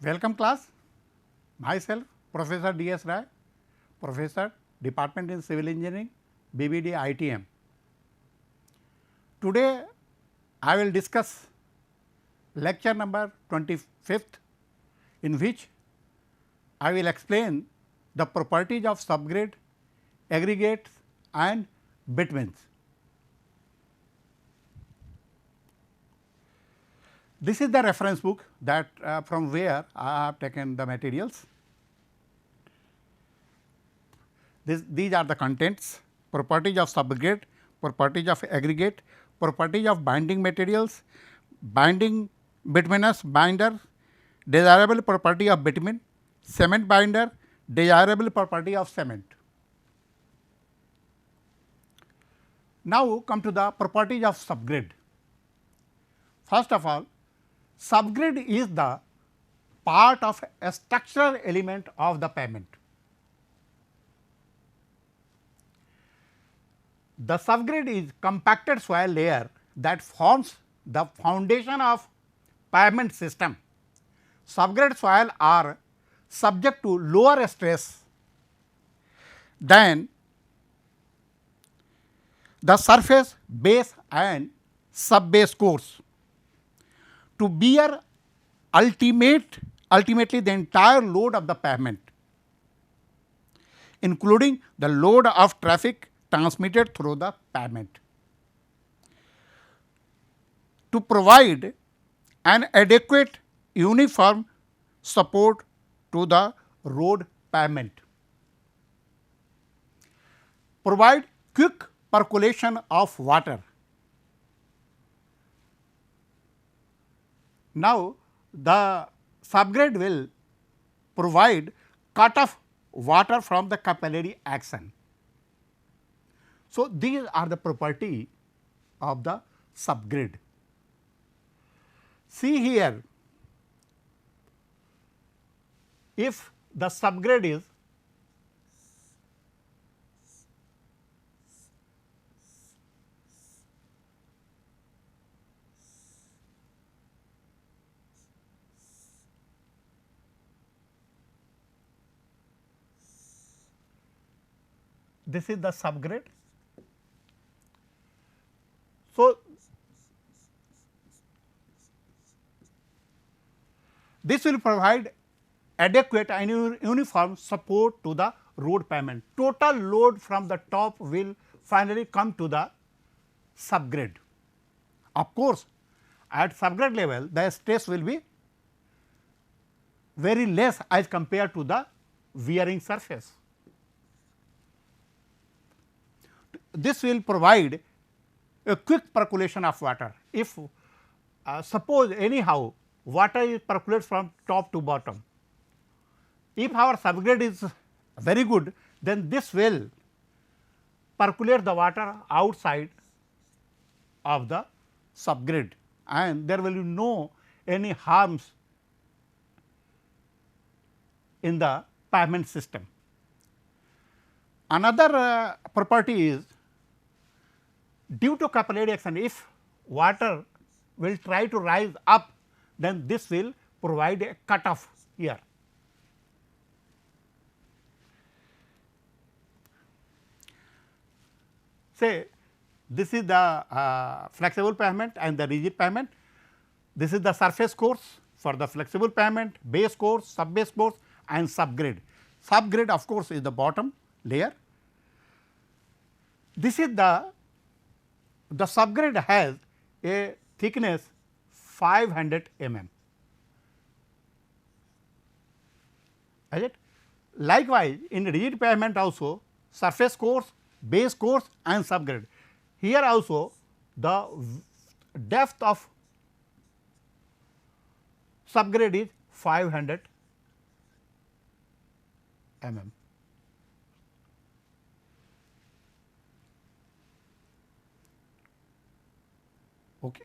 Welcome class, myself Professor D.S. Rai, Professor Department in Civil Engineering, BBD ITM. Today I will discuss lecture number 25th, in which I will explain the properties of subgrade, aggregates and bitumens. This is the reference book that from where I have taken the materials. These are the contents: properties of subgrade, properties of aggregate, properties of binding materials, binding bituminous binder, desirable property of bitumen, cement binder, desirable property of cement. Now, come to the properties of subgrade. First of all, subgrade is the part of a structural element of the pavement. The subgrade is compacted soil layer that forms the foundation of pavement system. Subgrade soil are subject to lower stress than the surface, base and subbase cores to bear ultimately the entire load of the pavement, including the load of traffic transmitted through the pavement. To provide an adequate uniform support to the road pavement, provide quick percolation of water. Now, the subgrade will provide cut off water from the capillary action. So, these are the property of the subgrade. See here, if the subgrade is this is the subgrade. So, this will provide adequate and uniform support to the road pavement. Total load from the top will finally come to the subgrade. Of course, at subgrade level the stress will be very less as compared to the wearing surface. This will provide a quick percolation of water. If suppose anyhow water is percolates from top to bottom, if our subgrade is very good, then this will percolate the water outside of the subgrade and there will be no any harms in the pavement system. Another property is, due to capillary action, if water will try to rise up, then this will provide a cut off here. Say this is the flexible pavement and the rigid pavement. This is the surface course for the flexible pavement, base course, sub-base course and subgrade. Subgrade of course is the bottom layer. This is the subgrade has a thickness 500 mm. Is it? Likewise, in rigid pavement also surface course, base course and subgrade. Here also the depth of subgrade is 500 mm. Okay.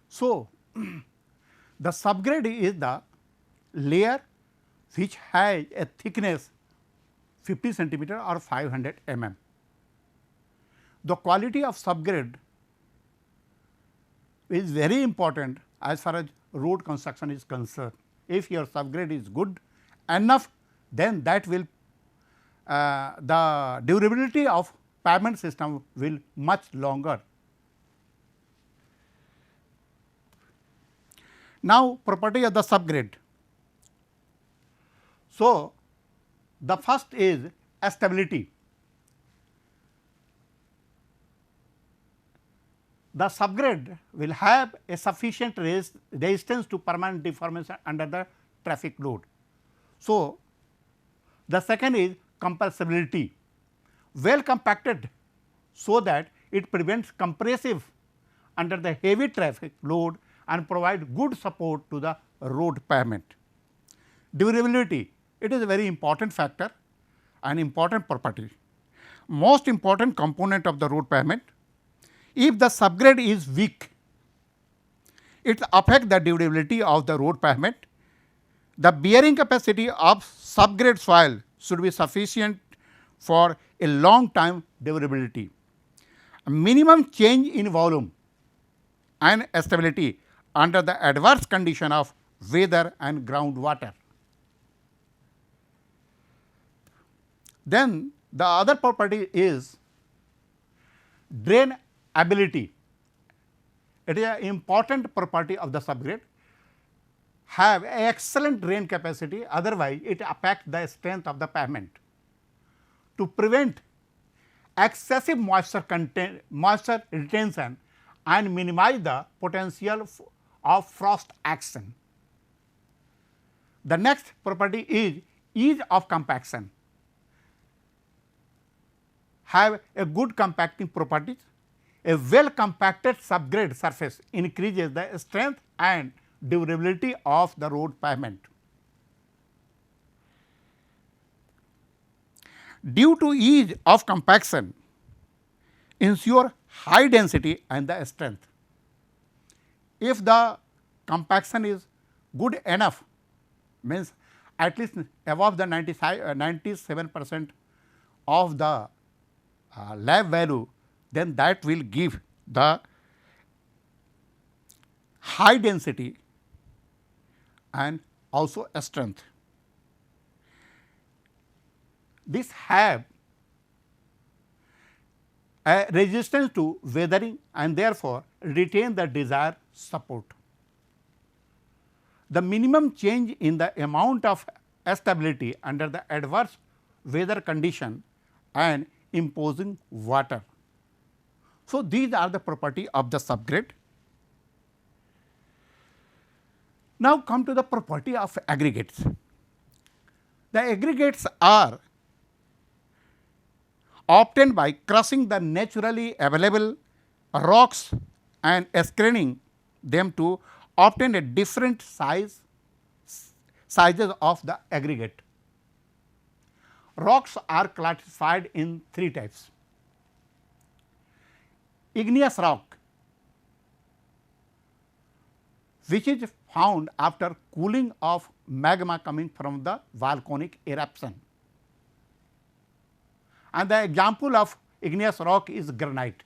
So, the subgrade is the layer which has a thickness 50 centimeter or 500 mm. The quality of subgrade is very important as far as road construction is concerned. If your subgrade is good enough, then that will the durability of pavement system will much longer. Now, property of the subgrade. So, the first is stability. The subgrade will have a sufficient resistance to permanent deformation under the traffic load. So, the second is compressibility, well compacted so that it prevents compressive under the heavy traffic load and provide good support to the road pavement. Durability, it is a very important factor and important property. Most important component of the road pavement. If the subgrade is weak, it affects the durability of the road pavement. The bearing capacity of subgrade soil should be sufficient for a long time durability. A minimum change in volume and stability under the adverse condition of weather and groundwater. Then the other property is drain ability. It is an important property of the subgrade, have excellent drain capacity, otherwise it affects the strength of the pavement. To prevent excessive moisture retention and minimize the potential of frost action. The next property is ease of compaction, have a good compacting properties. A well compacted subgrade surface increases the strength and durability of the road pavement. Due to ease of compaction, ensure high density and the strength. If the compaction is good enough, means at least above the 97% of the lab value, then that will give the high density and also strength. This have a resistance to weathering and therefore retain the desired support. The minimum change in the amount of stability under the adverse weather condition and imposing water. So, these are the property of the subgrade. Now, come to the property of aggregates. The aggregates are obtained by crushing the naturally available rocks and screening them to obtain a different sizes of the aggregate. Rocks are classified in three types. Igneous rock, which is found after cooling of magma coming from the volcanic eruption, and the example of igneous rock is granite.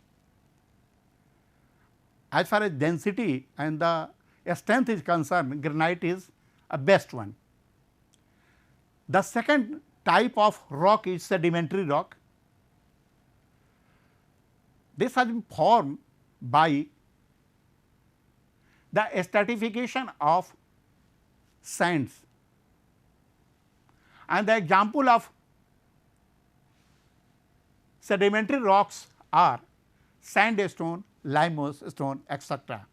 As far as density and the strength is concerned, granite is a best one. The second type of rock is sedimentary rock. This has been formed by the stratification of sands, and the example of sedimentary rocks are sandstone, limestone, etc.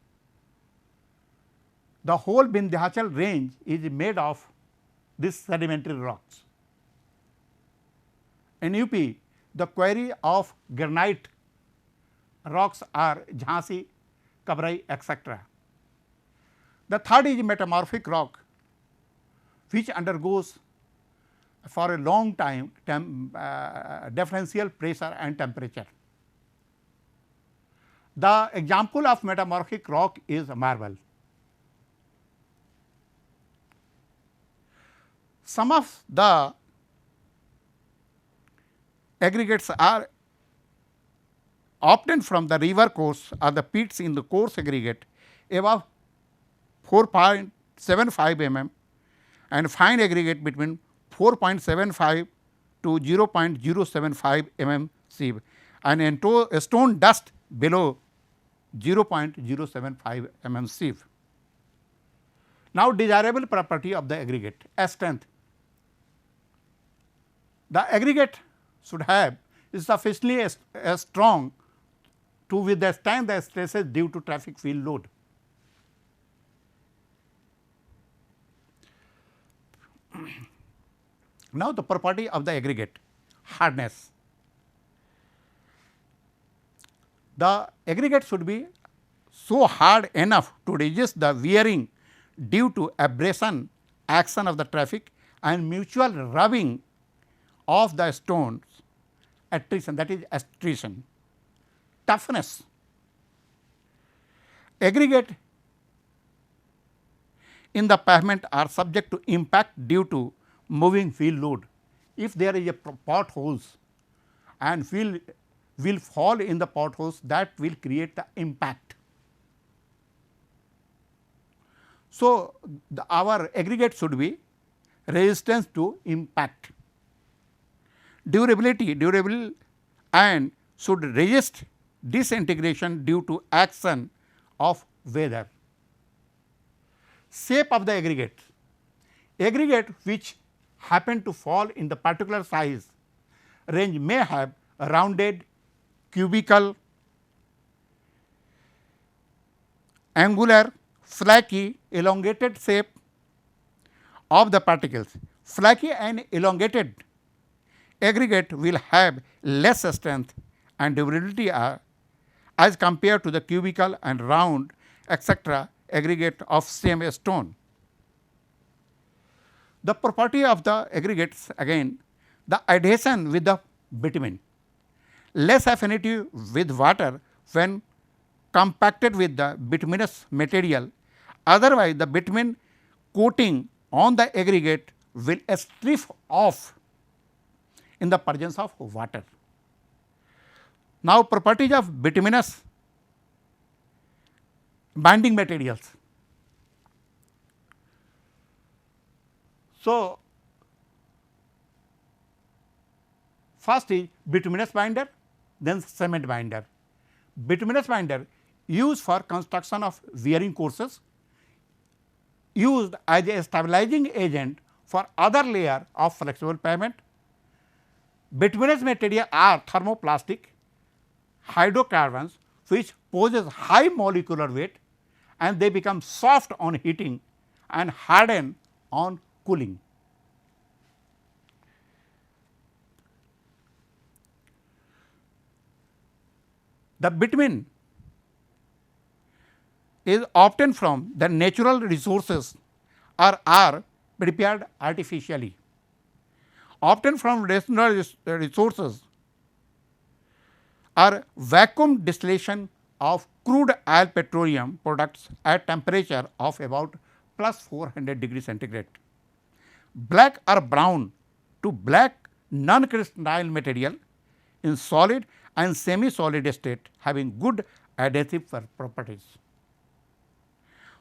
The whole Vindhyachal range is made of these sedimentary rocks. In UP, the quarry of granite rocks are Jhansi, Kabrai, etc. The third is metamorphic rock, which undergoes for a long time differential pressure and temperature. The example of metamorphic rock is marble. Some of the aggregates are obtained from the river course or the pits in the coarse aggregate above 4.75 mm and fine aggregate between 4.75 to 0.075 mm sieve and a stone dust below 0.075 mm sieve. Now, desirable property of the aggregate as strength. The aggregate should have is sufficiently as strong to withstand the stresses due to traffic field load. Now, the property of the aggregate hardness. The aggregate should be so hard enough to resist the wearing due to abrasion action of the traffic and mutual rubbing of the stones attrition, that is attrition. Toughness. Aggregate in the pavement are subject to impact due to moving field load. If there is a potholes and field will fall in the potholes, that will create the impact. So, our aggregate should be resistance to impact. Durable and should resist disintegration due to action of weather. Shape of the aggregate. Aggregate which happen to fall in the particular size range may have a rounded, cubical, angular, flaky, elongated shape of the particles. Flaky and elongated aggregate will have less strength and durability as compared to the cubical and round etc. aggregate of same stone. The property of the aggregates again, the adhesion with the bitumen, less affinity with water when compacted with the bituminous material, otherwise the bitumen coating on the aggregate will strip off in the presence of water. Now, properties of bituminous binding materials. So, first is bituminous binder, then cement binder. Bituminous binder used for construction of wearing courses, used as a stabilizing agent for other layer of flexible pavement. Bituminous material are thermoplastic hydrocarbons which poses high molecular weight and they become soft on heating and harden on cooling. The bitumen is obtained from the natural resources or are prepared artificially. Obtained from natural resources are vacuum distillation of crude oil petroleum products at temperature of about plus 400 degrees centigrade. Black or brown to black non-crystalline material in solid and semi-solid state having good adhesive properties.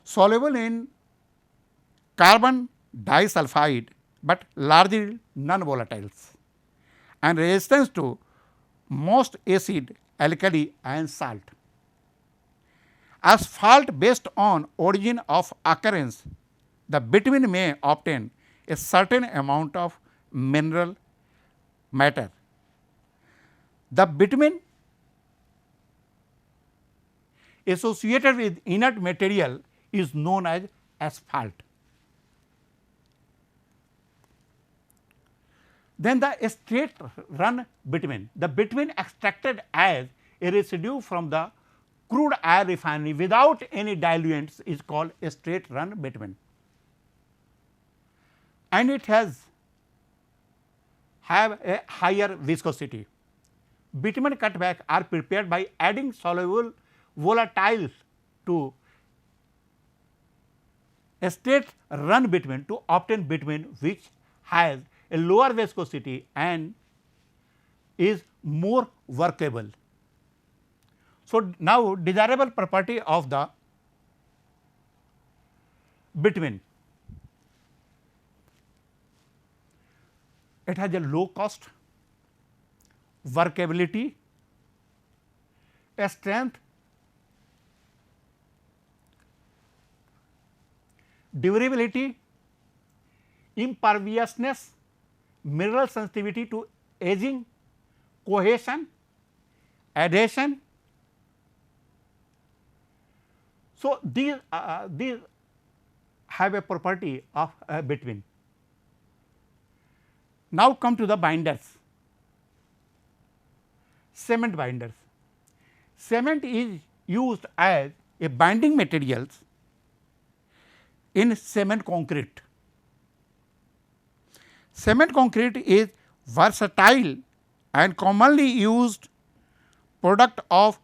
Soluble in carbon disulfide, but largely non-volatiles and resistance to most acid, alkali and salt. As fault based on origin of occurrence, the bitumen may obtain a certain amount of mineral matter. The bitumen associated with inert material is known as asphalt. Then the straight run bitumen, the bitumen extracted as a residue from the crude oil refinery without any diluents is called a straight run bitumen, and it have a higher viscosity. Bitumen cutback are prepared by adding soluble volatiles to a straight run bitumen to obtain bitumen which has a lower viscosity and is more workable. So, now desirable property of the bitumen, it has a low cost, workability, a strength, durability, imperviousness, mineral sensitivity to aging, cohesion, adhesion. So, these have a property of bitumen. Now, come to the binders, cement binders. Cement is used as a binding materials in cement concrete. Cement concrete is versatile and commonly used product of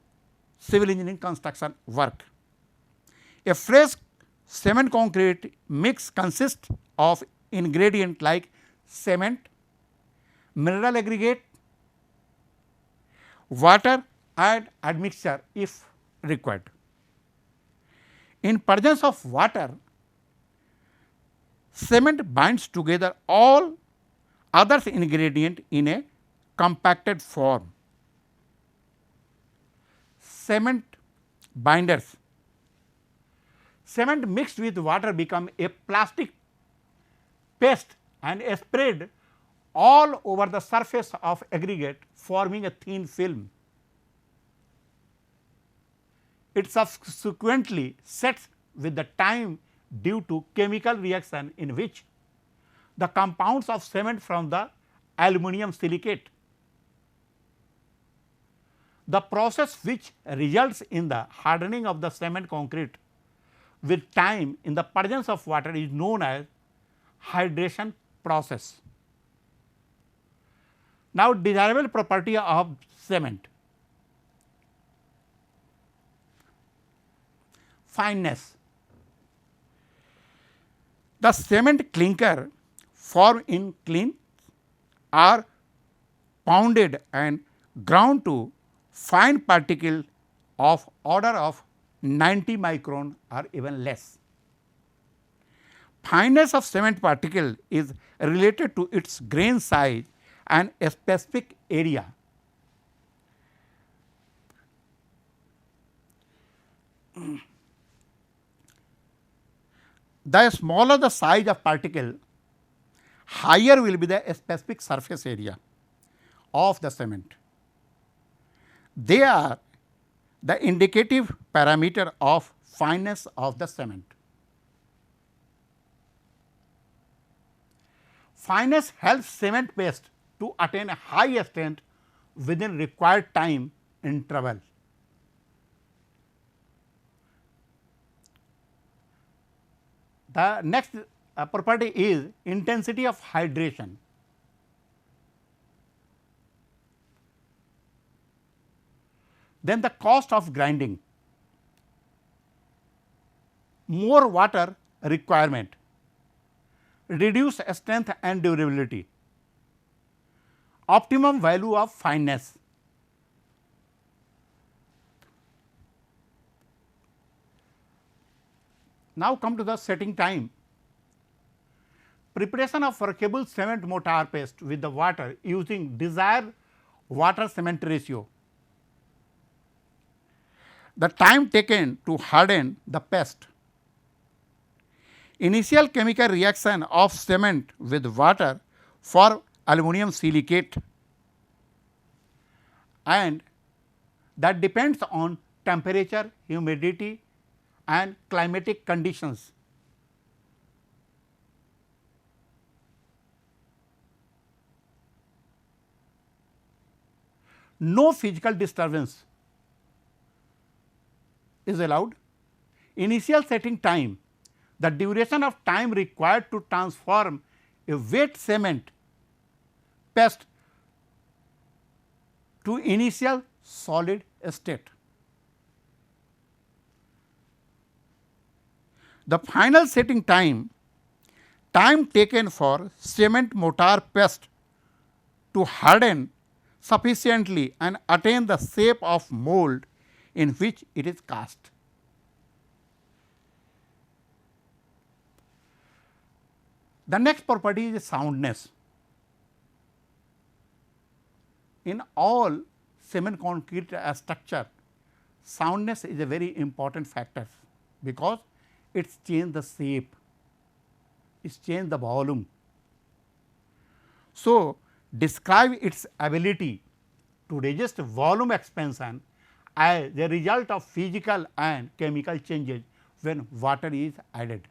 civil engineering construction work. A fresh cement concrete mix consists of ingredient like cement, mineral aggregate, water and admixture if required. In presence of water, cement binds together all other ingredient in a compacted form. Cement binders. Cement mixed with water become a plastic paste and spread all over the surface of aggregate, forming a thin film. It subsequently sets with the time due to chemical reaction in which the compounds of cement from the aluminum silicate. The process which results in the hardening of the cement concrete with time in the presence of water is known as hydration process. Now, desirable property of cement: fineness. The cement clinker formed in kiln are pounded and ground to fine particle of order of 90 micron or even less. Fineness of cement particle is related to its grain size and a specific area. The smaller the size of particle, higher will be the specific surface area of the cement. They are the indicative parameter of fineness of the cement. Fineness helps cement paste to attain a high strength within required time interval. The next property is intensity of hydration. Then the cost of grinding, more water requirement, reduced strength and durability, optimum value of fineness. Now, come to the setting time. Preparation of workable cement mortar paste with the water using desired water cement ratio. The time taken to harden the paste. Initial chemical reaction of cement with water for aluminum silicate, and that depends on temperature, humidity and climatic conditions. No physical disturbance is allowed. Initial setting time, the duration of time required to transform a wet cement paste to initial solid state. The final setting time, time taken for cement mortar paste to harden sufficiently and attain the shape of mold in which it is cast. The next property is soundness. In all cement concrete structure, soundness is a very important factor, because it changes the shape, it changes the volume. So, describe its ability to resist volume expansion as a result of physical and chemical changes when water is added.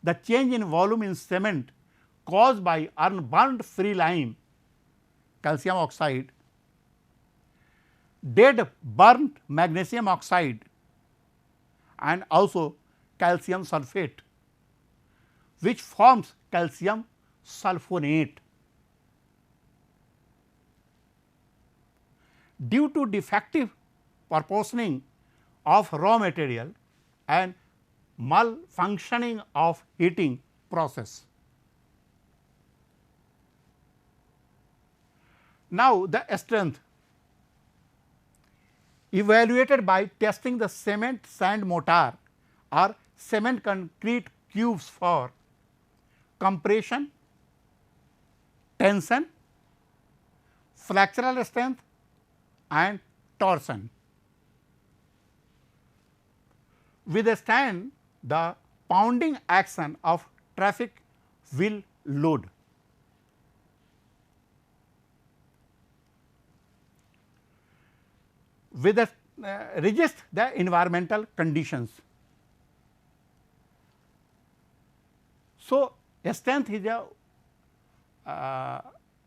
The change in volume in cement caused by unburnt free lime, calcium oxide, dead burnt magnesium oxide, and also calcium sulphate, which forms calcium sulfonate. Due to defective proportioning of raw material and malfunctioning of heating process. Now, the strength evaluated by testing the cement sand mortar or cement concrete cubes for compression, tension, flexural strength and torsion. Withstand the pounding action of traffic wheel load. Resist the environmental conditions. So, strength is a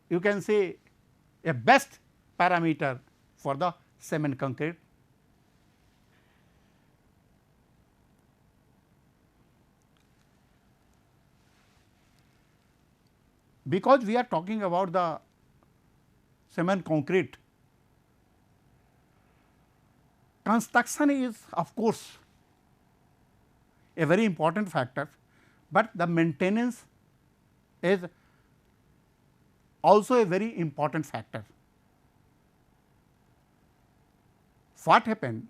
you can say a best parameter for the cement concrete. Because we are talking about the cement concrete, construction is of course a very important factor, but the maintenance is also a very important factor. What happens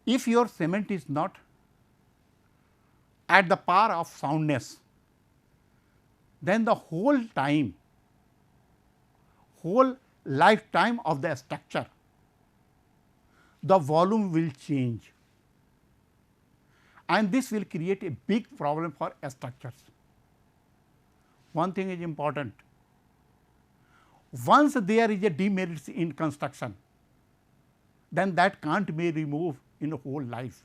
if your cement is not at the par of soundness? Then the whole lifetime of the structure, the volume will change, and this will create a big problem for structures. One thing is important: once there is a demerits in construction, then that can't be removed in the whole life.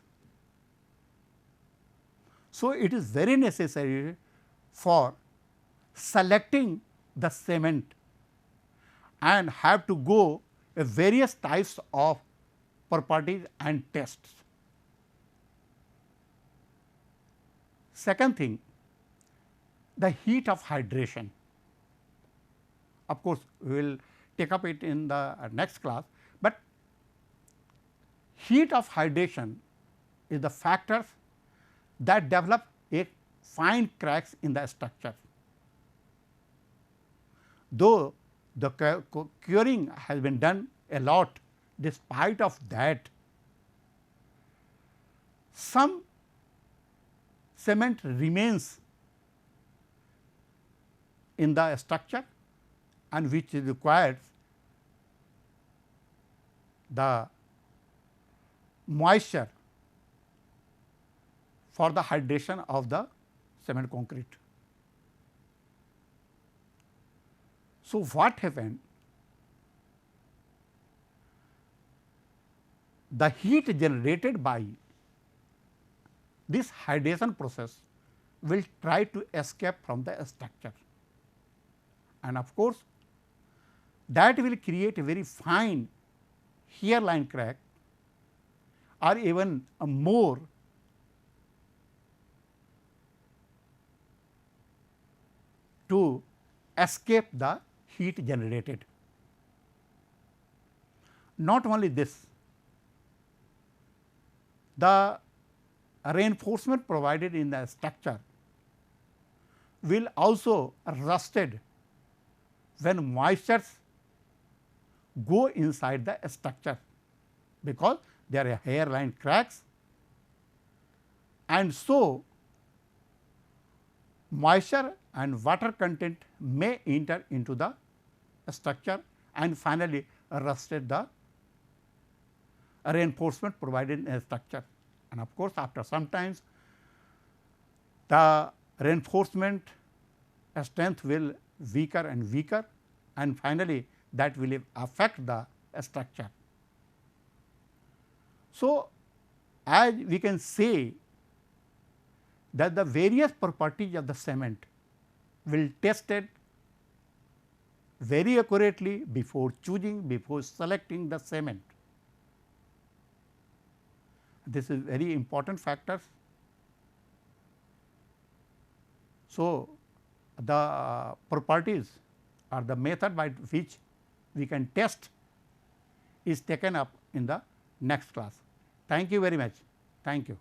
So, it is very necessary for selecting the cement and have to go various types of properties and tests. Second thing, the heat of hydration. Of course, we will take up it in the next class, but heat of hydration is the factors that develop a fine cracks in the structure. Though the curing has been done a lot, despite of that, some cement remains in the structure, and which requires the moisture for the hydration of the cement concrete. So, what happened? The heat generated by this hydration process will try to escape from the structure, and of course, that will create a very fine hairline crack or even a more to escape the heat generated. Not only this, the reinforcement provided in the structure will also rusted when moistures go inside the structure. because there are hairline cracks, and so moisture and water content may enter into the structure and finally rusted the reinforcement provided in a structure. And of course, after some times the reinforcement strength will weaker and weaker, and finally, that will affect the structure. So, as we can say that the various properties of the cement will tested very accurately before choosing, before selecting the cement. This is very important factors. So, the properties or the method by which we can test is taken up in the next class. Thank you very much. Thank you.